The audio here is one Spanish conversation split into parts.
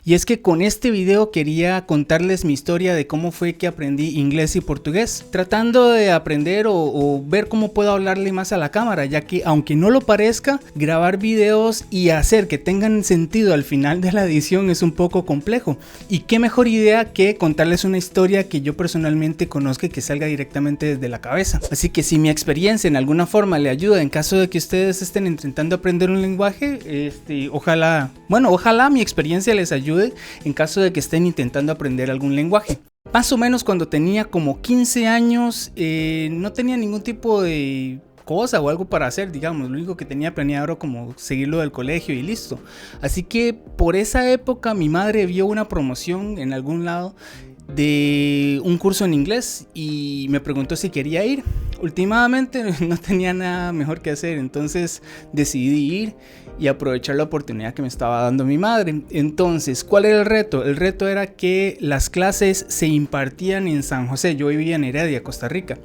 Y es que con este video quería contarles mi historia de cómo fue que aprendí inglés y portugués, tratando de aprender o ver cómo puedo hablarle más a la cámara, ya que aunque no lo parezca, grabar videos y hacer que tengan sentido al final de la edición es un poco complejo. Y qué mejor idea que contarles una historia que yo personalmente conozca y que salga directamente desde la cabeza. Así que si mi experiencia en alguna forma le ayuda en caso de que ustedes estén intentando aprender un lenguaje, ojalá mi experiencia les ayude en caso de que estén intentando aprender algún lenguaje. Más o menos cuando tenía como 15 años, no tenía ningún tipo de cosa o algo para hacer, digamos, lo único que tenía planeado era como seguirlo del colegio y listo. Así que por esa época mi madre vio una promoción en algún lado de un curso en inglés y me preguntó si quería ir. Últimamente no tenía nada mejor que hacer, entonces decidí ir y aprovechar la oportunidad que me estaba dando mi madre. Entonces, ¿cuál era el reto? El reto era que las clases se impartían en San José. Yo vivía en Heredia, Costa Rica,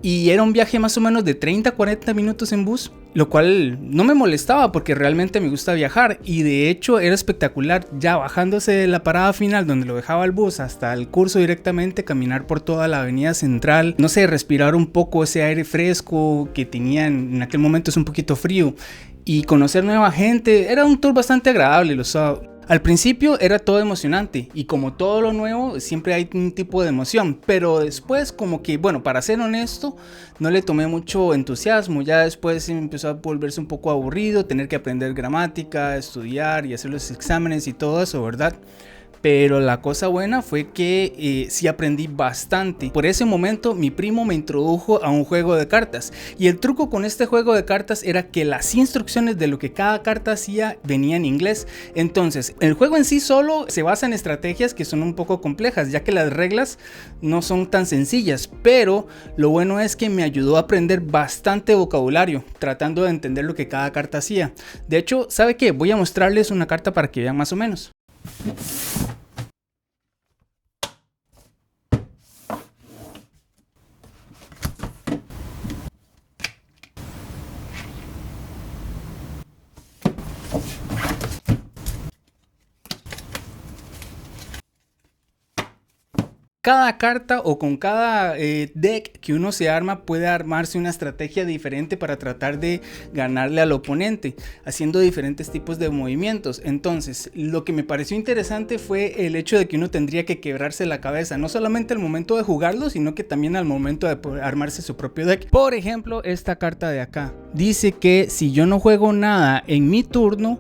y era un viaje más o menos de 30-40 minutos en bus, lo cual no me molestaba porque realmente me gusta viajar, y de hecho era espectacular ya bajándose de la parada final donde lo dejaba el bus hasta el curso directamente, caminar por toda la avenida central, no sé, respirar un poco ese aire fresco que tenía en aquel momento, es un poquito frío, y conocer nueva gente. Era un tour bastante agradable los sábados. Al principio era todo emocionante y como todo lo nuevo siempre hay un tipo de emoción, pero después como que, bueno, para ser honesto, no le tomé mucho entusiasmo. Ya después empezó a volverse un poco aburrido, tener que aprender gramática, estudiar y hacer los exámenes y todo eso, ¿verdad? Pero la cosa buena fue que sí aprendí bastante. Por ese momento mi primo me introdujo a un juego de cartas, y el truco con este juego de cartas era que las instrucciones de lo que cada carta hacía venía en inglés. Entonces el juego en sí solo se basa en estrategias que son un poco complejas, ya que las reglas no son tan sencillas, pero lo bueno es que me ayudó a aprender bastante vocabulario tratando de entender lo que cada carta hacía. De hecho, ¿sabe qué? Voy a mostrarles una carta para que vean más o menos. Cada carta o con cada deck que uno se arma puede armarse una estrategia diferente para tratar de ganarle al oponente, haciendo diferentes tipos de movimientos. Entonces, lo que me pareció interesante fue el hecho de que uno tendría que quebrarse la cabeza, no solamente al momento de jugarlo, sino que también al momento de poder armarse su propio deck. Por ejemplo, esta carta de acá dice que si yo no juego nada en mi turno,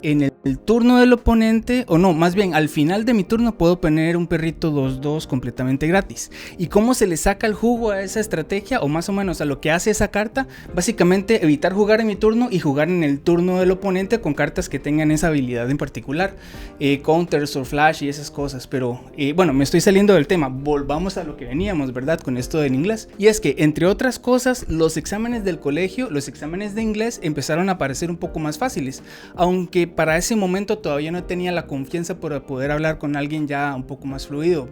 en el turno del oponente, o no, más bien al final de mi turno puedo poner un perrito 2-2 completamente gratis. ¿Y cómo se le saca el jugo a esa estrategia, o más o menos a lo que hace esa carta? Básicamente evitar jugar en mi turno y jugar en el turno del oponente con cartas que tengan esa habilidad en particular, counters o flash y esas cosas. Pero bueno, me estoy saliendo del tema, volvamos a lo que veníamos, ¿verdad? Con esto del inglés. Y es que, entre otras cosas, los exámenes del colegio, los exámenes de inglés empezaron a parecer un poco más fáciles, aunque para ese momento todavía no tenía la confianza para poder hablar con alguien ya un poco más fluido.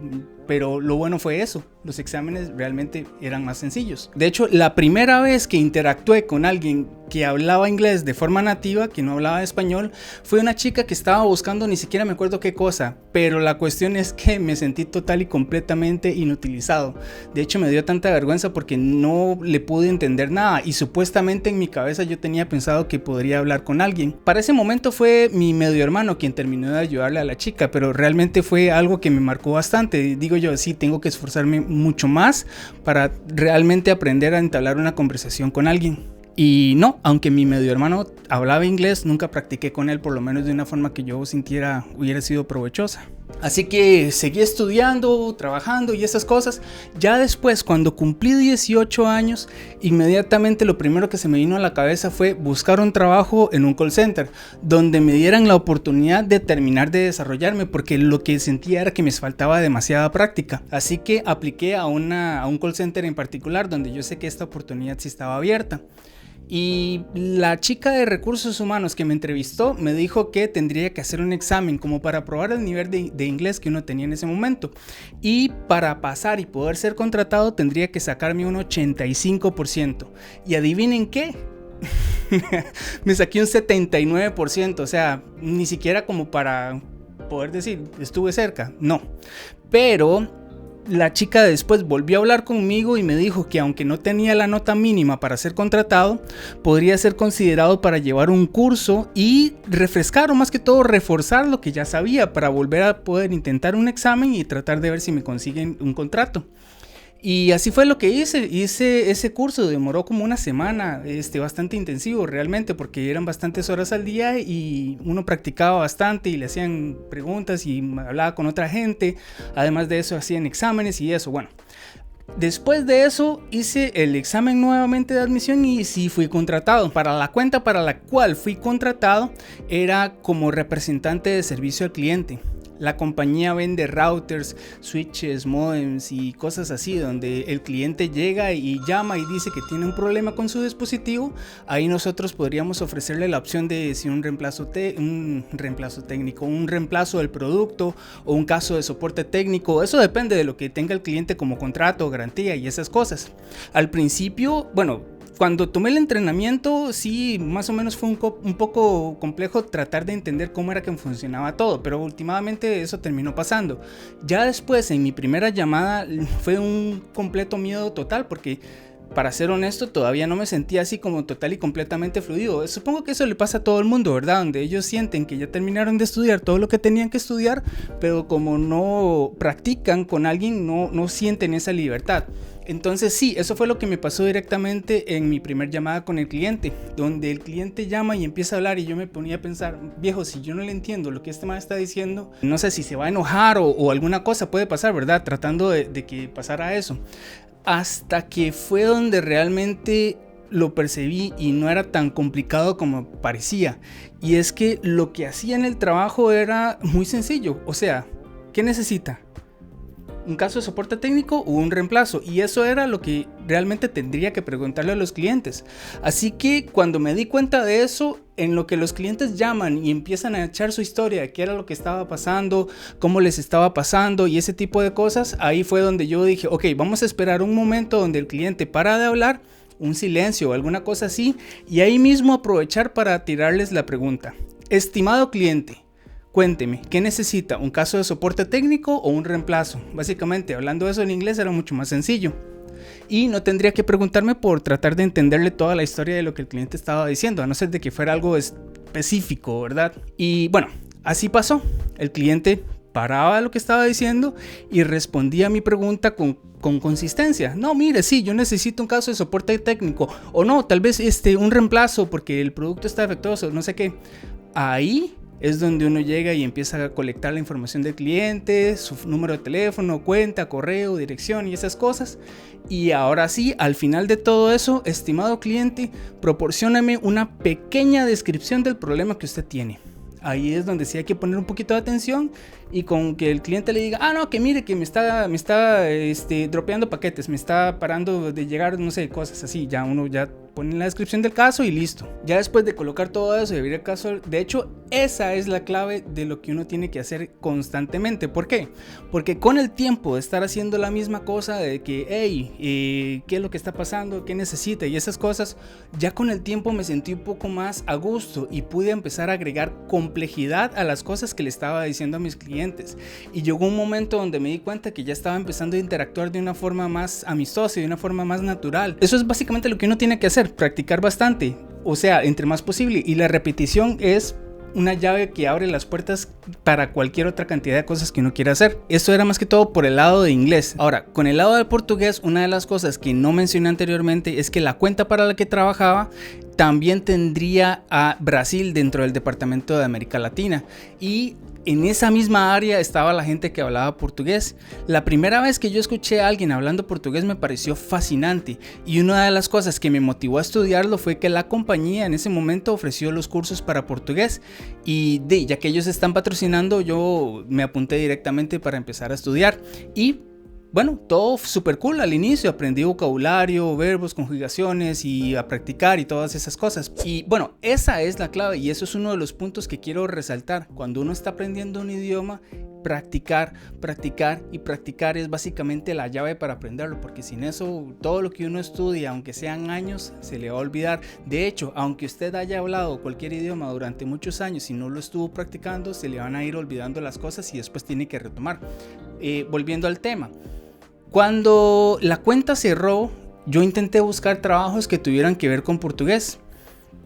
Pero lo bueno fue eso, los exámenes realmente eran más sencillos. De hecho, la primera vez que interactué con alguien que hablaba inglés de forma nativa, que no hablaba español, fue una chica que estaba buscando, ni siquiera me acuerdo qué cosa, pero la cuestión es que me sentí total y completamente inutilizado. De hecho, me dio tanta vergüenza porque no le pude entender nada, y supuestamente en mi cabeza yo tenía pensado que podría hablar con alguien. Para ese momento fue mi medio hermano quien terminó de ayudarle a la chica, pero realmente fue algo que me marcó bastante. Digo yo, sí, tengo que esforzarme mucho más para realmente aprender a entablar una conversación con alguien. Y no, aunque mi medio hermano hablaba inglés, nunca practiqué con él, por lo menos de una forma que yo sintiera hubiera sido provechosa. Así que seguí estudiando, trabajando y esas cosas. Ya después, cuando cumplí 18 años, inmediatamente lo primero que se me vino a la cabeza fue buscar un trabajo en un call center, donde me dieran la oportunidad de terminar de desarrollarme, porque lo que sentía era que me faltaba demasiada práctica. Así que apliqué a un call center en particular, donde yo sé que esta oportunidad sí estaba abierta. Y la chica de recursos humanos que me entrevistó me dijo que tendría que hacer un examen como para probar el nivel de inglés que uno tenía en ese momento, y para pasar y poder ser contratado tendría que sacarme un 85%. Y adivinen qué, me saqué un 79%, o sea, ni siquiera como para poder decir, estuve cerca, no. Pero la chica después volvió a hablar conmigo y me dijo que aunque no tenía la nota mínima para ser contratado, podría ser considerado para llevar un curso y refrescar o más que todo reforzar lo que ya sabía para volver a poder intentar un examen y tratar de ver si me consiguen un contrato. Y así fue lo que hice ese curso, demoró como una semana, bastante intensivo realmente, porque eran bastantes horas al día y uno practicaba bastante y le hacían preguntas y hablaba con otra gente, además de eso hacían exámenes y eso, bueno. Después de eso hice el examen nuevamente de admisión y sí fui contratado. Para la cuenta para la cual fui contratado era como representante de servicio al cliente. La compañía vende routers, switches, modems y cosas así, donde el cliente llega y llama y dice que tiene un problema con su dispositivo. Ahí nosotros podríamos ofrecerle la opción de si un reemplazo técnico, un reemplazo del producto o un caso de soporte técnico. Eso depende de lo que tenga el cliente como contrato, garantía y esas cosas. Al principio, cuando tomé el entrenamiento, sí, más o menos fue un poco complejo tratar de entender cómo era que funcionaba todo, pero últimamente eso terminó pasando. Ya después, en mi primera llamada, fue un completo miedo total, porque para ser honesto, todavía no me sentía así como total y completamente fluido. Supongo que eso le pasa a todo el mundo, ¿verdad? Donde ellos sienten que ya terminaron de estudiar todo lo que tenían que estudiar, pero como no practican con alguien, no sienten esa libertad. Entonces sí, eso fue lo que me pasó directamente en mi primer llamada con el cliente, donde el cliente llama y empieza a hablar y yo me ponía a pensar, viejo, si yo no le entiendo lo que este man está diciendo, no sé si se va a enojar o alguna cosa puede pasar, ¿verdad? Tratando de que pasara eso. Hasta que fue donde realmente lo percibí y no era tan complicado como parecía. Y es que lo que hacía en el trabajo era muy sencillo. O sea, ¿qué necesita? ¿Un caso de soporte técnico o un reemplazo? Y eso era lo que realmente tendría que preguntarle a los clientes. Así que cuando me di cuenta de eso, en lo que los clientes llaman y empiezan a echar su historia de qué era lo que estaba pasando, cómo les estaba pasando y ese tipo de cosas, ahí fue donde yo dije, ok, vamos a esperar un momento donde el cliente para de hablar, un silencio o alguna cosa así, y ahí mismo aprovechar para tirarles la pregunta. Estimado cliente, cuénteme, ¿qué necesita? ¿Un caso de soporte técnico o un reemplazo? Básicamente, hablando de eso en inglés era mucho más sencillo. Y no tendría que preguntarme por tratar de entenderle toda la historia de lo que el cliente estaba diciendo, a no ser de que fuera algo específico, ¿verdad? Y bueno, así pasó. El cliente paraba lo que estaba diciendo y respondía a mi pregunta con consistencia. No, mire, sí, yo necesito un caso de soporte técnico. O no, tal vez un reemplazo porque el producto está defectuoso, no sé qué. Ahí es donde uno llega y empieza a colectar la información del cliente, su número de teléfono, cuenta, correo, dirección y esas cosas. Y ahora sí, al final de todo eso, estimado cliente, proporcióname una pequeña descripción del problema que usted tiene. Ahí es donde sí hay que poner un poquito de atención y con que el cliente le diga, no, que mire que me está dropeando paquetes, me está parando de llegar, no sé, cosas así. Ya uno ya pone la descripción del caso y listo. Ya después de colocar todo eso y abrir el caso, de hecho, esa es la clave de lo que uno tiene que hacer constantemente. ¿Por qué? Porque con el tiempo de estar haciendo la misma cosa de que, hey, ¿qué es lo que está pasando? ¿Qué necesita? Y esas cosas, ya con el tiempo me sentí un poco más a gusto y pude empezar a agregar complejidad a las cosas que le estaba diciendo a mis clientes. Y llegó un momento donde me di cuenta que ya estaba empezando a interactuar de una forma más amistosa y de una forma más natural. Eso es básicamente lo que uno tiene que hacer. Practicar bastante, o sea, entre más posible, y la repetición es una llave que abre las puertas para cualquier otra cantidad de cosas que uno quiera hacer. Esto era más que todo por el lado de inglés. Ahora, con el lado del portugués, una de las cosas que no mencioné anteriormente es que la cuenta para la que trabajaba también tendría a Brasil dentro del departamento de América Latina, y en esa misma área estaba la gente que hablaba portugués. La primera vez que yo escuché a alguien hablando portugués me pareció fascinante, y una de las cosas que me motivó a estudiarlo fue que la compañía en ese momento ofreció los cursos para portugués, y ya que ellos están patrocinando, yo me apunté directamente para empezar a estudiar. Y bueno, todo súper cool al inicio, aprendí vocabulario, verbos, conjugaciones y a practicar y todas esas cosas. Y bueno, esa es la clave y eso es uno de los puntos que quiero resaltar. Cuando uno está aprendiendo un idioma, practicar, practicar y practicar es básicamente la llave para aprenderlo, porque sin eso todo lo que uno estudia, aunque sean años, se le va a olvidar. De hecho, aunque usted haya hablado cualquier idioma durante muchos años y no lo estuvo practicando, se le van a ir olvidando las cosas y después tiene que retomar. Volviendo al tema, cuando la cuenta cerró, yo intenté buscar trabajos que tuvieran que ver con portugués.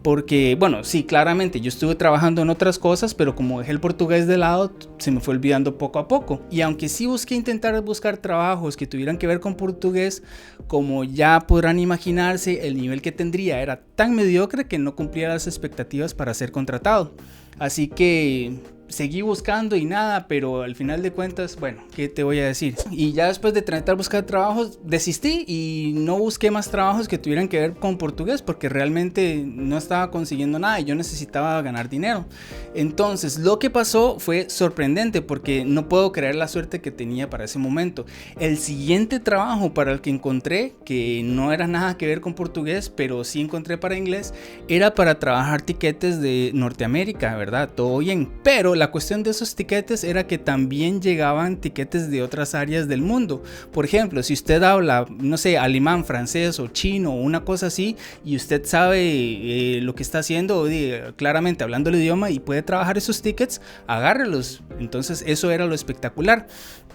Porque, bueno, sí, claramente yo estuve trabajando en otras cosas, pero como dejé el portugués de lado, se me fue olvidando poco a poco. Y aunque sí intentar buscar trabajos que tuvieran que ver con portugués, como ya podrán imaginarse, el nivel que tendría era tan mediocre que no cumplía las expectativas para ser contratado. Así que seguí buscando y nada, pero al final de cuentas, bueno, ¿qué te voy a decir? Y ya después de intentar buscar trabajos, desistí y no busqué más trabajos que tuvieran que ver con portugués porque realmente no estaba consiguiendo nada y yo necesitaba ganar dinero. Entonces, lo que pasó fue sorprendente porque no puedo creer la suerte que tenía para ese momento. El siguiente trabajo para el que encontré, que no era nada que ver con portugués, pero sí encontré para inglés, era para trabajar tiquetes de Norteamérica, ¿verdad? Todo bien, pero la cuestión de esos tiquetes era que también llegaban tiquetes de otras áreas del mundo. Por ejemplo, si usted habla, no sé, alemán, francés o chino o una cosa así, y usted sabe lo que está haciendo, claramente hablando el idioma y puede trabajar esos tickets, agárrelos. Entonces eso era lo espectacular,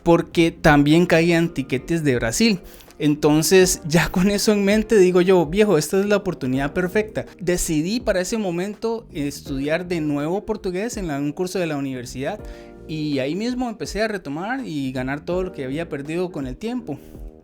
porque también caían tiquetes de Brasil. Entonces ya con eso en mente digo yo, viejo, esta es la oportunidad perfecta. Decidí para ese momento estudiar de nuevo portugués en un curso de la universidad y ahí mismo empecé a retomar y ganar todo lo que había perdido con el tiempo.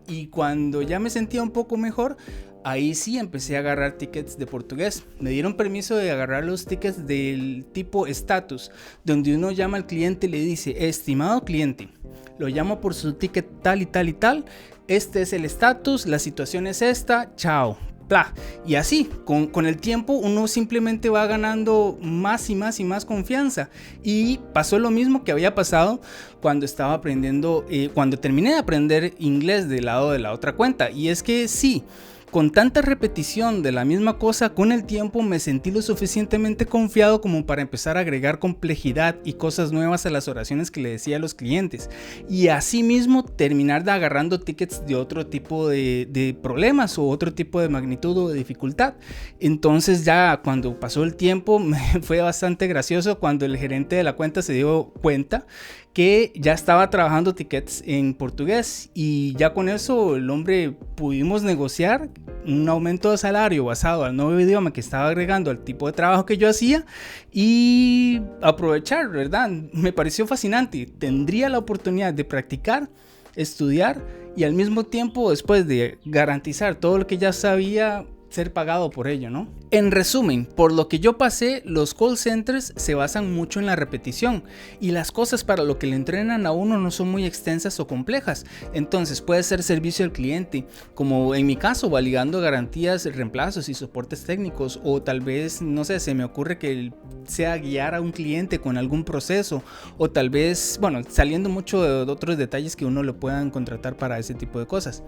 Y cuando ya me sentía un poco mejor, ahí sí empecé a agarrar tickets de portugués. Me dieron permiso de agarrar los tickets del tipo estatus, donde uno llama al cliente y le dice, estimado cliente, lo llamo por su ticket tal y tal y tal, este es el estatus, la situación es esta, chao. Bla. Y así, con el tiempo uno simplemente va ganando más y más y más confianza. Y pasó lo mismo que había pasado cuando estaba aprendiendo, cuando terminé de aprender inglés del lado de la otra cuenta. Y es que sí, con tanta repetición de la misma cosa, con el tiempo me sentí lo suficientemente confiado como para empezar a agregar complejidad y cosas nuevas a las oraciones que le decía a los clientes. Y así mismo terminar de agarrando tickets de otro tipo de problemas o otro tipo de magnitud o de dificultad. Entonces ya cuando pasó el tiempo me fue bastante gracioso cuando el gerente de la cuenta se dio cuenta que ya estaba trabajando tickets en portugués y ya con eso el hombre pudimos negociar un aumento de salario basado al nuevo idioma que estaba agregando al tipo de trabajo que yo hacía y aprovechar, ¿verdad? Me pareció fascinante. Tendría la oportunidad de practicar, estudiar y al mismo tiempo, después de garantizar todo lo que ya sabía, ser pagado por ello, ¿no? En resumen, por lo que yo pasé, los call centers se basan mucho en la repetición y las cosas para lo que le entrenan a uno no son muy extensas o complejas. Entonces puede ser servicio al cliente, como en mi caso, validando garantías, reemplazos y soportes técnicos, o tal vez, no sé, se me ocurre que sea guiar a un cliente con algún proceso, o tal vez, bueno, saliendo mucho de otros detalles que uno le puedan contratar para ese tipo de cosas.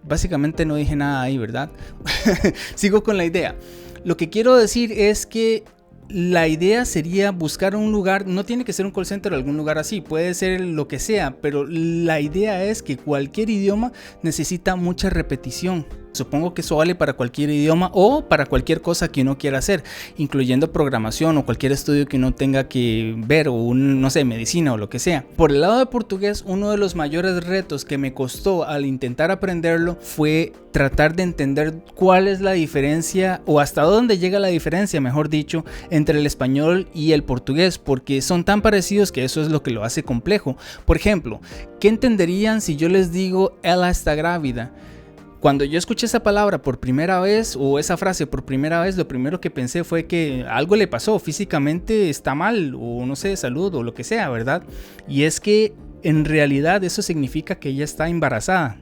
Básicamente no dije nada ahí, ¿verdad? Sigo con la idea. Lo que quiero decir es que la idea sería buscar un lugar, no tiene que ser un call center o algún lugar así, puede ser lo que sea, pero la idea es que cualquier idioma necesita mucha repetición. Supongo que eso vale para cualquier idioma o para cualquier cosa que uno quiera hacer, incluyendo programación o cualquier estudio que uno tenga que ver o no sé, medicina o lo que sea. Por el lado de portugués, uno de los mayores retos que me costó al intentar aprenderlo fue tratar de entender cuál es la diferencia o hasta dónde llega la diferencia, mejor dicho, entre el español y el portugués, porque son tan parecidos que eso es lo que lo hace complejo. Por ejemplo, ¿qué entenderían si yo les digo ella está grávida? Cuando yo escuché esa palabra por primera vez o esa frase por primera vez, lo primero que pensé fue que algo le pasó, físicamente está mal o no sé, de salud o lo que sea, ¿verdad? Y es que en realidad eso significa que ella está embarazada.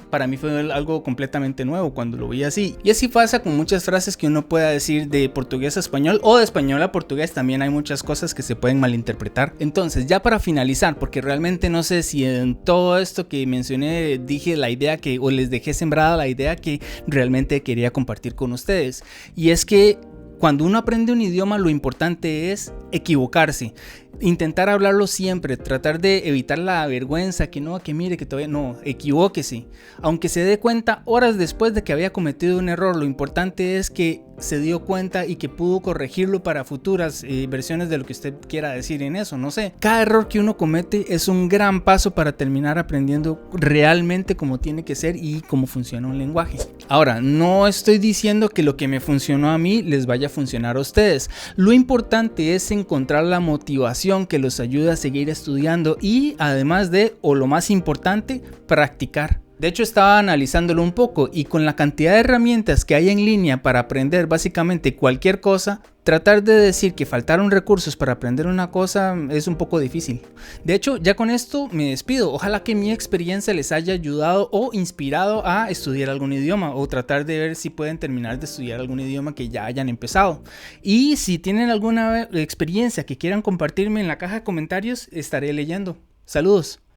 Para mí fue algo completamente nuevo cuando lo vi así. Y así pasa con muchas frases que uno pueda decir de portugués a español o de español a portugués. También hay muchas cosas que se pueden malinterpretar. Entonces, ya para finalizar, porque realmente no sé si en todo esto que mencioné dije la idea o les dejé sembrada la idea que realmente quería compartir con ustedes. Y es que Cuando uno aprende un idioma, lo importante es equivocarse, intentar hablarlo siempre, tratar de evitar la vergüenza, que mire, que todavía no, equivóquese. Aunque se dé cuenta horas después de que había cometido un error, lo importante es que se dio cuenta y que pudo corregirlo para futuras versiones de lo que usted quiera decir en eso, no sé. Cada error que uno comete es un gran paso para terminar aprendiendo realmente cómo tiene que ser y cómo funciona un lenguaje. Ahora, no estoy diciendo que lo que me funcionó a mí les vaya a funcionar a ustedes. Lo importante es encontrar la motivación que los ayude a seguir estudiando y además de, o lo más importante, practicar. De hecho, estaba analizándolo un poco y con la cantidad de herramientas que hay en línea para aprender básicamente cualquier cosa, tratar de decir que faltaron recursos para aprender una cosa es un poco difícil. De hecho, ya con esto me despido. Ojalá que mi experiencia les haya ayudado o inspirado a estudiar algún idioma o tratar de ver si pueden terminar de estudiar algún idioma que ya hayan empezado. Y si tienen alguna experiencia que quieran compartirme en la caja de comentarios, estaré leyendo. Saludos.